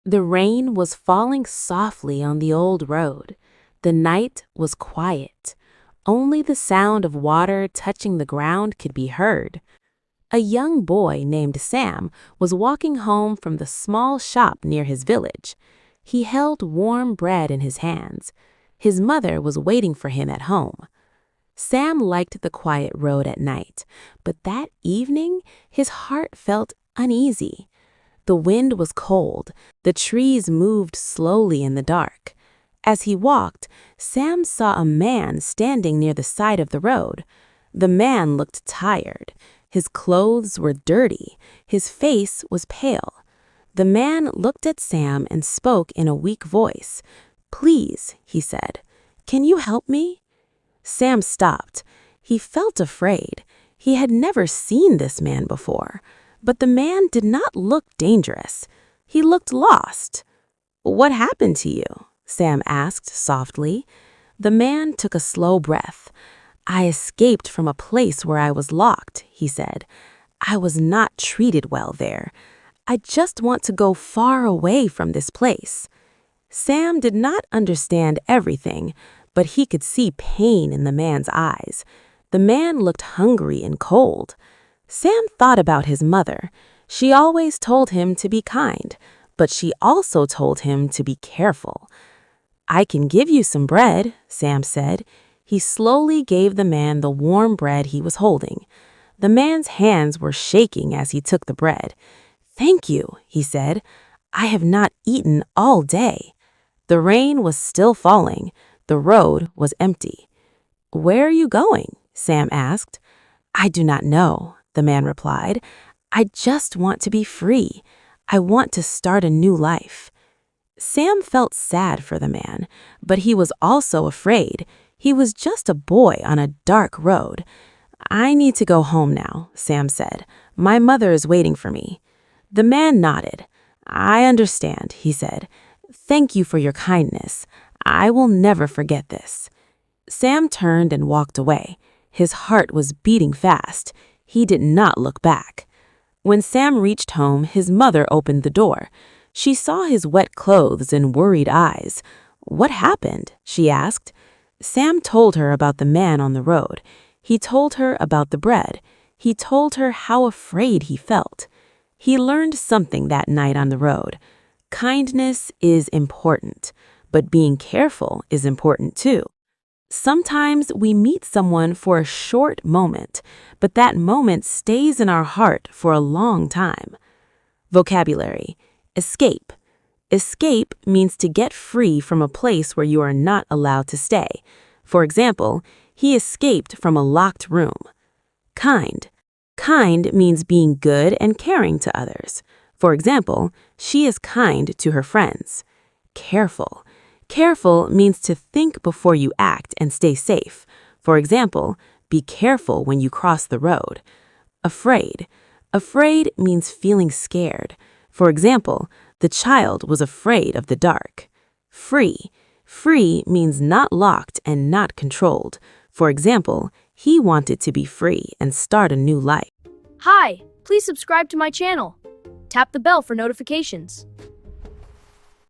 The rain was falling softly on the old road. The night was quiet. Only the sound of water touching the ground could be heard. A young boy named Sam was walking home from the small shop near his village. He held warm bread in his hands. His mother was waiting for him at home. Sam liked the quiet road at night, but that evening his heart felt uneasy. The wind was cold. The trees moved slowly in the dark. As he walked, Sam saw a man standing near the side of the road. The man looked tired. His clothes were dirty. His face was pale. The man looked at Sam and spoke in a weak voice. "Please," he said, "can you help me?" Sam stopped. He felt afraid. He had never seen this man before. But the man did not look dangerous. He looked lost. "What happened to you?" Sam asked softly. The man took a slow breath. "I escaped from a place where I was locked," he said. "I was not treated well there. I just want to go far away from this place." Sam did not understand everything, but he could see pain in the man's eyes. The man looked hungry and cold. Sam thought about his mother. She always told him to be kind, but she also told him to be careful. "I can give you some bread," Sam said. He slowly gave the man the warm bread he was holding. The man's hands were shaking as he took the bread. "Thank you," he said. "I have not eaten all day." The rain was still falling. The road was empty. "Where are you going?" Sam asked. "I do not know," the man replied. "I just want to be free. I want to start a new life." Sam felt sad for the man, but he was also afraid. He was just a boy on a dark road. "I need to go home now," Sam said. "My mother is waiting for me." The man nodded. "I understand," he said. "Thank you for your kindness. I will never forget this." Sam turned and walked away. His heart was beating fast. He did not look back. When Sam reached home, his mother opened the door. She saw his wet clothes and worried eyes. "What happened?" she asked. Sam told her about the man on the road. He told her about the bread. He told her how afraid he felt. He learned something that night on the road. Kindness is important, but being careful is important too. Sometimes we meet someone for a short moment, but that moment stays in our heart for a long time. Vocabulary: escape. Escape means to get free from a place where you are not allowed to stay. For example, he escaped from a locked room. Kind. Kind means being good and caring to others. For example, she is kind to her friends. Careful. Careful means to think before you act and stay safe. For example, be careful when you cross the road. Afraid. Afraid means feeling scared. For example, the child was afraid of the dark. Free. Free means not locked and not controlled. For example, he wanted to be free and start a new life. Hi, please subscribe to my channel. Tap the bell for notifications.